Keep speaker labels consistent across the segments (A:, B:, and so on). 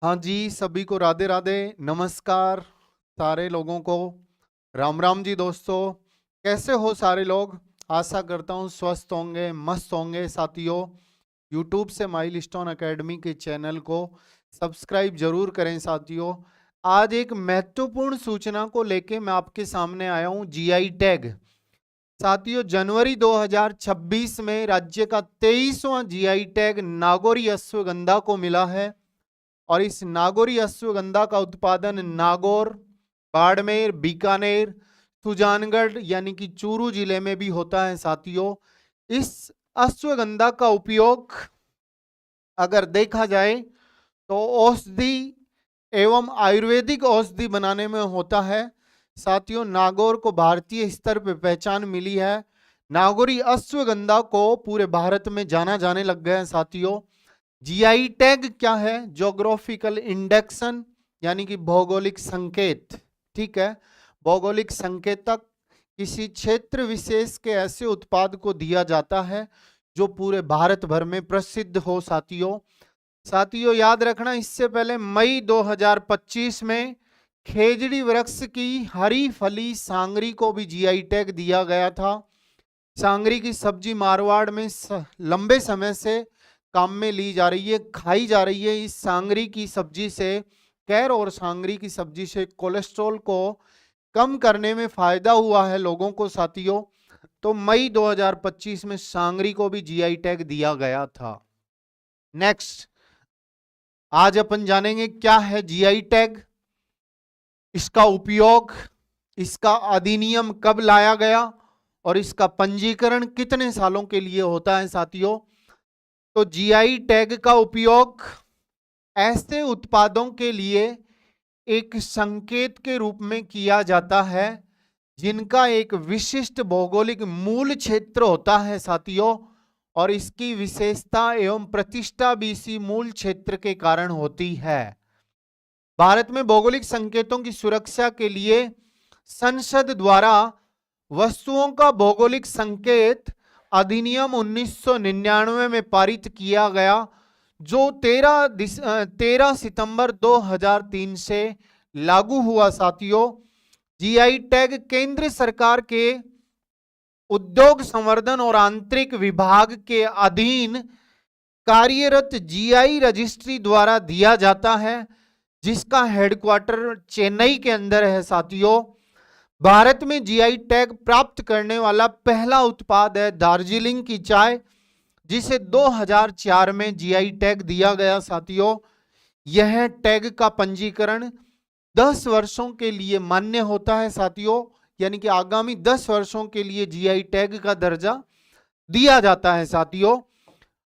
A: हाँ जी, सभी को राधे राधे, नमस्कार सारे लोगों को। राम राम जी दोस्तों, कैसे हो सारे लोग। आशा करता हूँ स्वस्थ होंगे, मस्त होंगे साथियों। यूट्यूब से माइलस्टोन एकेडमी के चैनल को सब्सक्राइब जरूर करें साथियों। आज एक महत्वपूर्ण सूचना को लेके मैं आपके सामने आया हूँ, जीआई टैग। साथियों, जनवरी 2026 में राज्य का 23वां जीआई टैग नागौरी अश्वगंधा को मिला है। और इस नागौरी अश्वगंधा का उत्पादन नागौर, बाड़मेर, बीकानेर, सुजानगढ़ यानी कि चूरू जिले में भी होता है साथियों। इस अश्वगंधा का उपयोग अगर देखा जाए तो औषधि एवं आयुर्वेदिक औषधि बनाने में होता है साथियों। नागौर को भारतीय स्तर पर पहचान मिली है। नागौरी अश्वगंधा को पूरे भारत में जाना जाने लग गया है साथियों। जीआई टैग क्या है? ज्योग्राफिकल इंडेक्शन यानी कि भौगोलिक संकेत। ठीक है, भौगोलिक संकेतक किसी क्षेत्र विशेष के ऐसे उत्पाद को दिया जाता है जो पूरे भारत भर में प्रसिद्ध हो साथियों। साथियों याद रखना, इससे पहले मई 2025 में खेजड़ी वृक्ष की हरी फली सांगरी को भी जीआई टैग दिया गया था। सांगरी की सब्जी मारवाड़ में लंबे समय से काम में ली जा रही है, खाई जा रही है। इस सांगरी की सब्जी से, कैर और सांगरी की सब्जी से कोलेस्ट्रॉल को कम करने में फायदा हुआ है लोगों को साथियों। तो मई 2025 में सांगरी को भी जीआई टैग दिया गया था। नेक्स्ट, आज अपन जानेंगे क्या है जीआई टैग, इसका उपयोग, इसका अधिनियम कब लाया गया और इसका पंजीकरण कितने सालों के लिए होता है साथियों। तो जीआई टैग का उपयोग ऐसे उत्पादों के लिए एक संकेत के रूप में किया जाता है जिनका एक विशिष्ट भौगोलिक मूल क्षेत्र होता है साथियों। और इसकी विशेषता एवं प्रतिष्ठा भी इसी मूल क्षेत्र के कारण होती है। भारत में भौगोलिक संकेतों की सुरक्षा के लिए संसद द्वारा वस्तुओं का भौगोलिक संकेत अधिनियम 1999 में पारित किया गया, जो 13 सितंबर 2003 से लागू हुआ साथियों। जीआई टैग केंद्र सरकार के उद्योग संवर्धन और आंतरिक विभाग के अधीन कार्यरत जीआई रजिस्ट्री द्वारा दिया जाता है, जिसका हेडक्वार्टर चेन्नई के अंदर है साथियों। भारत में जीआई टैग प्राप्त करने वाला पहला उत्पाद है दार्जिलिंग की चाय, जिसे 2004 में जीआई टैग दिया गया साथियों। यह टैग का पंजीकरण 10 वर्षों के लिए मान्य होता है साथियों, यानी कि आगामी 10 वर्षों के लिए जीआई टैग का दर्जा दिया जाता है साथियों।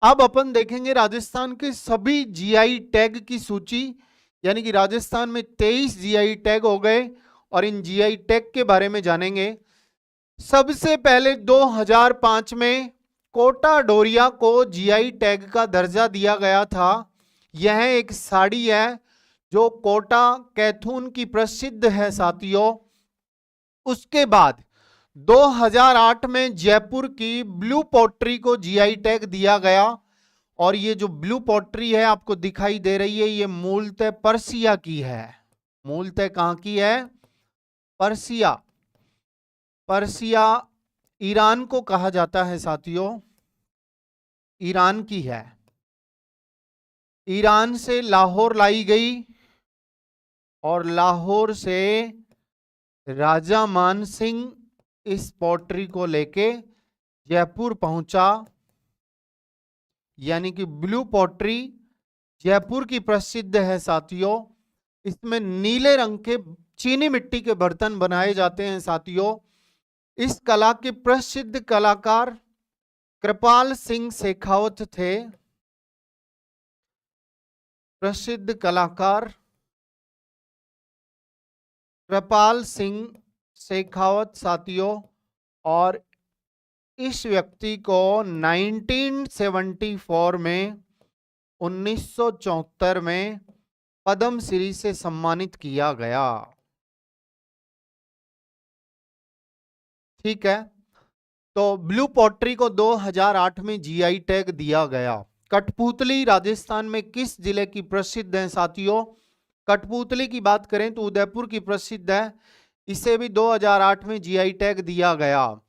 A: अब अपन देखेंगे राजस्थान के सभी जीआई टैग की सूची, यानी कि राजस्थान में 23 जीआई टैग हो गए और इन जीआई टैग के बारे में जानेंगे। सबसे पहले 2005 में कोटा डोरिया को जीआई टैग का दर्जा दिया गया था। यह एक साड़ी है जो कोटा कैथून की प्रसिद्ध है साथियों। उसके बाद 2008 में जयपुर की ब्लू पॉटरी को जीआई टैग दिया गया। और ये जो ब्लू पॉटरी है आपको दिखाई दे रही है, ये मूलतः पर्सिया की है। मूलतः कहां की है? पर्सिया। पर्सिया ईरान को कहा जाता है साथियों, ईरान की है। ईरान से लाहौर लाई गई और लाहौर से राजा मान सिंह इस पॉटरी को लेके जयपुर पहुंचा। यानी कि ब्लू पॉटरी जयपुर की प्रसिद्ध है साथियों। इसमें नीले रंग के चीनी मिट्टी के बर्तन बनाए जाते हैं साथियों। इस कला के प्रसिद्ध कलाकार कृपाल सिंह शेखावत थे। प्रसिद्ध कलाकार कृपाल सिंह शेखावत साथियों। और इस व्यक्ति को 1974 में 1974 में पद्म श्री से सम्मानित किया गया। ठीक है, तो ब्लू पॉटरी को 2008 में जीआई टैग दिया गया। कठपुतली राजस्थान में किस जिले की प्रसिद्ध है साथियों? कठपुतली की बात करें तो उदयपुर की प्रसिद्ध है, इसे भी 2008 में जीआई टैग दिया गया।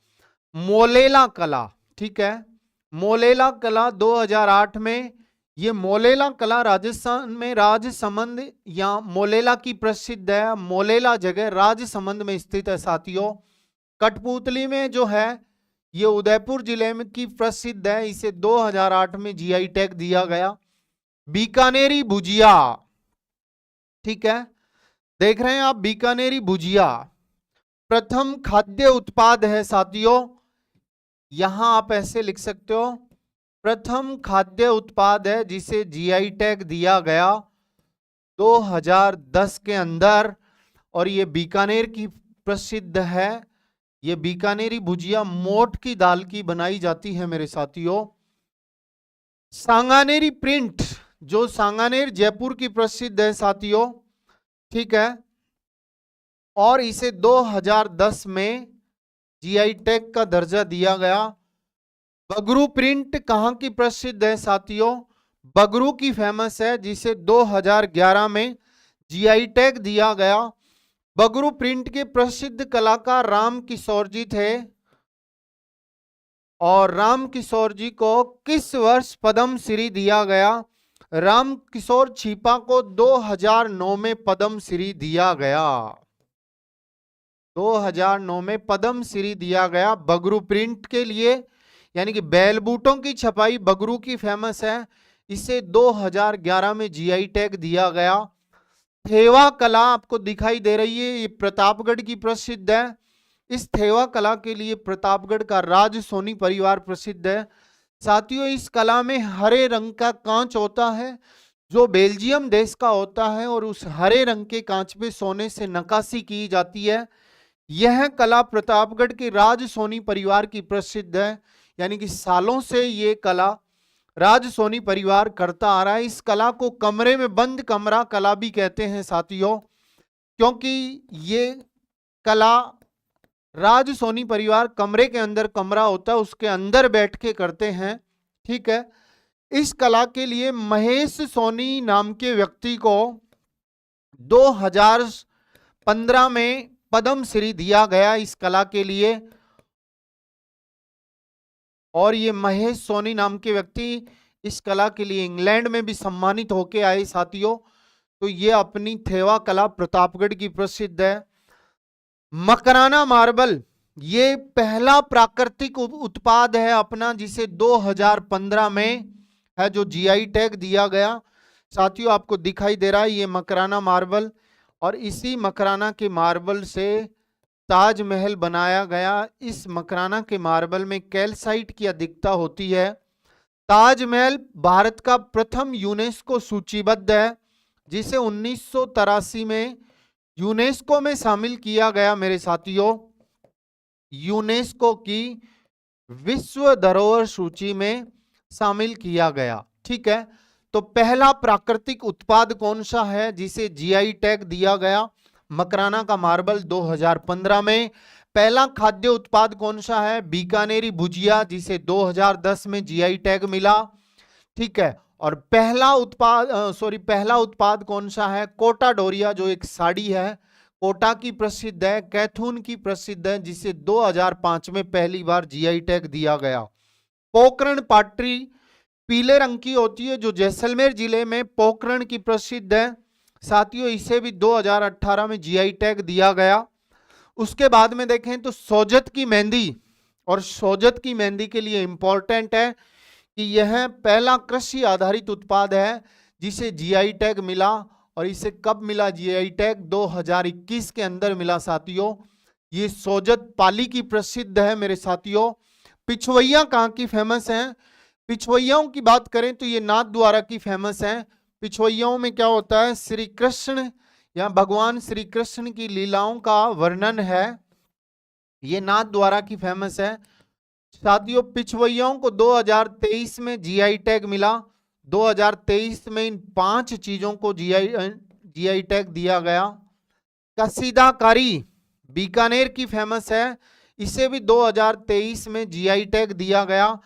A: मोलेला कला, ठीक है, मोलेला कला 2008 में, ये मोलेला कला राजस्थान में राजसमंद या मोलेला की प्रसिद्ध है। मोलेला जगह राजसमंद में स्थित है साथियों। कठपुतली में जो है ये उदयपुर जिले में की प्रसिद्ध है, इसे 2008 में जीआई टैग दिया गया। बीकानेरी भुजिया, ठीक है, देख रहे हैं आप, बीकानेरी भुजिया प्रथम खाद्य उत्पाद है साथियों। यहां आप ऐसे लिख सकते हो, प्रथम खाद्य उत्पाद है जिसे जीआई टैग दिया गया 2010 के अंदर, और ये बीकानेर की प्रसिद्ध है। ये बीकानेरी भुजिया मोठ की दाल की बनाई जाती है मेरे साथियों। सांगानेरी प्रिंट, जो सांगानेर जयपुर की प्रसिद्ध है साथियों, ठीक है, और इसे 2010 में जीआई टैग का दर्जा दिया गया। बगरू प्रिंट कहां की प्रसिद्ध है साथियों? बगरू की फेमस है, जिसे 2011 में जीआई टैग दिया गया। बगरू प्रिंट के प्रसिद्ध कलाकार राम किशोर जी थे, और राम किशोर जी को किस वर्ष पद्म श्री दिया गया? राम किशोर छिपा को 2009 में पद्म श्री दिया गया। 2009 में पद्म श्री दिया गया बगरू प्रिंट के लिए, यानी कि बैल बूटों की छपाई बगरू की फेमस है, इसे 2011 में जीआई टैग दिया गया। थेवा कला आपको दिखाई दे रही है, ये प्रतापगढ़ की प्रसिद्ध है। इस थेवा कला के लिए प्रतापगढ़ का राज सोनी परिवार प्रसिद्ध है साथियों। इस कला में हरे रंग का कांच होता है जो बेल्जियम देश का होता है, और उस हरे रंग के कांच पे सोने से नक्काशी की जाती है। यह कला प्रतापगढ़ के राज सोनी परिवार की प्रसिद्ध है, यानी कि सालों से ये कला राज सोनी परिवार करता आ रहा है। इस कला को कमरे में बंद कमरा कला भी कहते हैं साथियों, क्योंकि ये कला राज सोनी परिवार कमरे के अंदर कमरा होता है, उसके अंदर बैठ के करते हैं, ठीक है। इस कला के लिए महेश सोनी नाम के व्यक्ति को 2015 में पद्म श्री दिया गया इस कला के लिए, और ये महेश सोनी नाम के व्यक्ति इस कला के लिए इंग्लैंड में भी सम्मानित होके आए साथियों। तो ये अपनी थेवा कला प्रतापगढ़ की प्रसिद्ध है। मकराना मार्बल, ये पहला प्राकृतिक उत्पाद है अपना, जिसे 2015 में है जो जीआई टैग दिया गया साथियों। आपको दिखाई दे रहा है ये मकराना मार्बल, और इसी मकराना के मार्बल से ताजमहल बनाया गया। इस मकराना के मार्बल में कैल्साइट की अधिकता होती है। ताजमहल भारत का प्रथम यूनेस्को सूचीबद्ध है, जिसे 1983 में यूनेस्को में शामिल किया गया मेरे साथियों। यूनेस्को की विश्व धरोहर सूची में शामिल किया गया, ठीक है। तो पहला प्राकृतिक उत्पाद कौन सा है जिसे जीआई टैग दिया गया? मकराना का मार्बल 2015 में। पहला खाद्य उत्पाद कौन सा है? बीकानेरी भुजिया, जिसे 2010 में जीआई टैग मिला, ठीक है। और पहला उत्पाद कौन सा है? कोटा डोरिया, जो एक साड़ी है, कोटा की प्रसिद्ध है, कैथून की प्रसिद्ध है, जिसे 2005 में पहली बार जीआई टैग दिया गया। पोकरण पाटरी पीले रंग की होती है, जो जैसलमेर जिले में पोकरण की प्रसिद्ध है साथियों, इसे भी 2018 में जीआई टैग दिया गया। उसके बाद में देखें तो सोजत की मेहंदी, और सोजत की मेहंदी के लिए इंपॉर्टेंट है कि यह पहला कृषि आधारित उत्पाद है जिसे जीआई टैग मिला, और इसे कब मिला जीआई टैग? 2021 के अंदर मिला साथियों। ये सोजत पाली की प्रसिद्ध है मेरे साथियों। पिछवैया कहाँ की फेमस है? पिछवैयाओं की बात करें तो ये नाथ द्वारा की फेमस है। पिछवैयाओं में क्या होता है? श्री कृष्ण या भगवान श्री कृष्ण की लीलाओं का वर्णन है। ये नाथ द्वारा की फेमस है साथियों। पिछवैयाओं को 2023 में जीआई टैग मिला। 2023 में इन 5 चीजों को जीआई टैग दिया गया। कसीदाकारी बीकानेर की फेमस है, इसे भी 2023 में जीआई टैग दिया गया।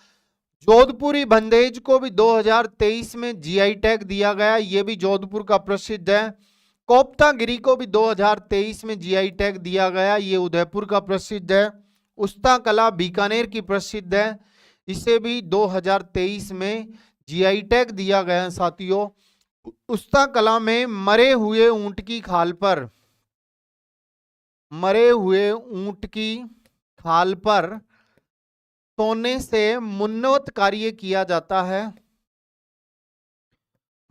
A: जोधपुरी बंदेज को भी 2023 में जीआई टैग दिया गया, ये भी जोधपुर का प्रसिद्ध है। कोप्तागिरी को भी 2023 में जीआई टैग दिया गया, ये उदयपुर का प्रसिद्ध है। उस्ता कला बीकानेर की प्रसिद्ध है, इसे भी 2023 में जीआई टैग दिया गया है साथियों। उस्ता कला में मरे हुए ऊंट की खाल पर, मरे हुए ऊंट की खाल पर सोने से मुन्नत कार्य किया जाता है।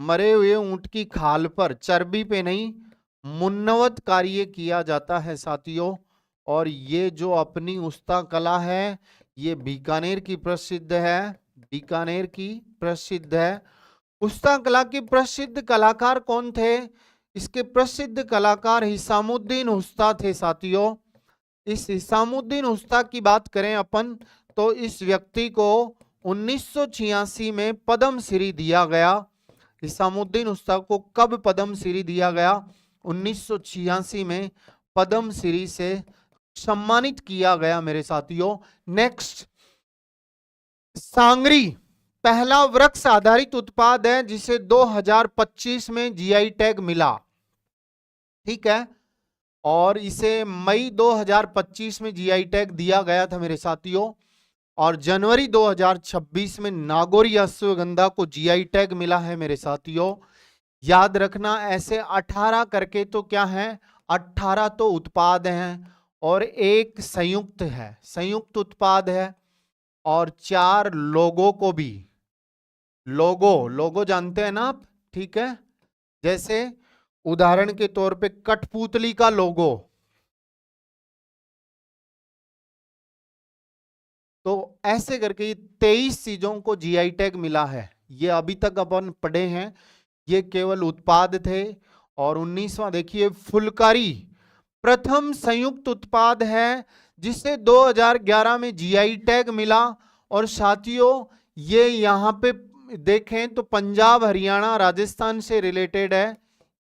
A: मरे हुए ऊंट की खाल पर, चर्बी पे नहीं, मुन्नत कार्य किया जाता है साथियों। और ये जो अपनी उस्ता कला है ये बीकानेर की प्रसिद्ध है, बीकानेर की प्रसिद्ध है। उस्ता कला के प्रसिद्ध कलाकार कौन थे? इसके प्रसिद्ध कलाकार हिसामुद्दीन उस्ता थे साथियों। इस हिसामुद्दीन उस्ता की बात करें अपन तो इस व्यक्ति को 1986 में पद्मश्री दिया गया। हिसामुद्दीन उस्ता को कब पद्मश्री दिया गया? 1986 में पद्मश्री से सम्मानित किया गया मेरे साथियों। नेक्स्ट, सांगरी पहला वृक्ष आधारित उत्पाद है जिसे 2025 में जीआई टैग मिला, ठीक है। और इसे मई 2025 में जीआई टैग दिया गया था मेरे साथियों। और जनवरी 2026 में नागौरी अश्वगंधा को जीआई टैग मिला है मेरे साथियों। याद रखना ऐसे 18 करके तो क्या है, 18 तो उत्पाद हैं और एक संयुक्त है, संयुक्त उत्पाद है। और 4 लोगों को भी, लोगो जानते हैं ना आप, ठीक है। जैसे उदाहरण के तौर पे कठपुतली का लोगो, तो ऐसे करके 23 चीजों को जीआई टैग मिला है। ये अभी तक अपन पढ़े हैं, ये केवल उत्पाद थे। और 19वां देखिए, फुलकारी प्रथम संयुक्त उत्पाद है जिसे 2011 में जीआई टैग मिला। और साथियों ये यहां पे देखें तो पंजाब हरियाणा राजस्थान से रिलेटेड है,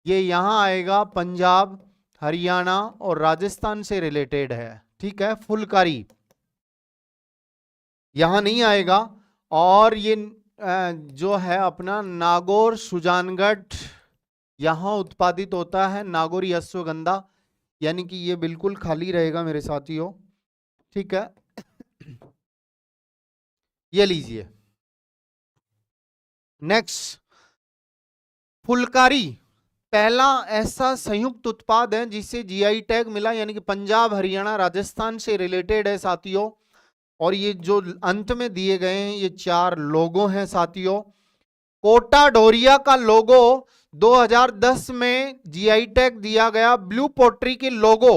A: ये यहां आएगा, पंजाब हरियाणा और राजस्थान से रिलेटेड है, ठीक है। फुलकारी यहां नहीं आएगा। और ये जो है अपना नागौर सुजानगढ़, यहां उत्पादित होता है नागौरी अश्वगंधा, यानी कि ये बिल्कुल खाली रहेगा मेरे साथियों, ठीक है। ये लीजिए नेक्स्ट, फुलकारी पहला ऐसा संयुक्त उत्पाद है जिसे जीआई टैग मिला, यानी कि पंजाब हरियाणा राजस्थान से रिलेटेड है साथियों। और ये जो अंत में दिए गए हैं ये 4 लोगो हैं साथियों। कोटा डोरिया का लोगो 2010 में जीआई टैग दिया गया। ब्लू पोट्री के लोगो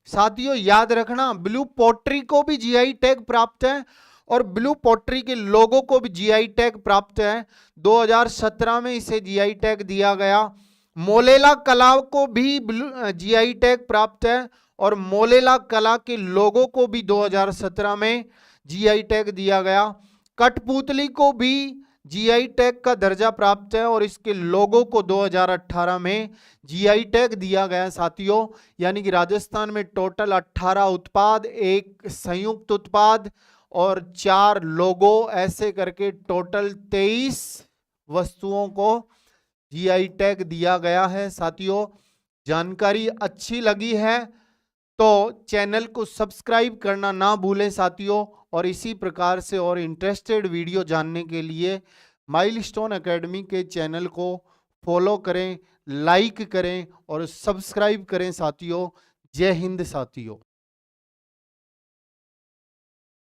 A: साथियों याद रखना, ब्लू पोट्री को भी जीआई टैग प्राप्त है और ब्लू पोट्री के लोगो को भी जीआई टैग प्राप्त है। 2017 में इसे जीआई टैग दिया गया। मोलेला कला को भी जीआई टैग प्राप्त है और मोलेला कला के लोगो को भी 2017 में जीआई टैग दिया गया। कठपुतली को भी जीआई टैग का दर्जा प्राप्त है और इसके लोगो को 2018 में जीआई टैग दिया गया साथियों। यानी कि राजस्थान में टोटल 18 उत्पाद, एक संयुक्त उत्पाद और 4 लोगो, ऐसे करके टोटल 23 वस्तुओं को जीआई टैग दिया गया है साथियों। जानकारी अच्छी लगी है तो चैनल को सब्सक्राइब करना ना भूलें साथियों। और इसी प्रकार से और इंटरेस्टेड वीडियो जानने के लिए माइलस्टोन एकेडमी के चैनल को फॉलो करें, लाइक करें और सब्सक्राइब करें साथियों। जय हिंद साथियों।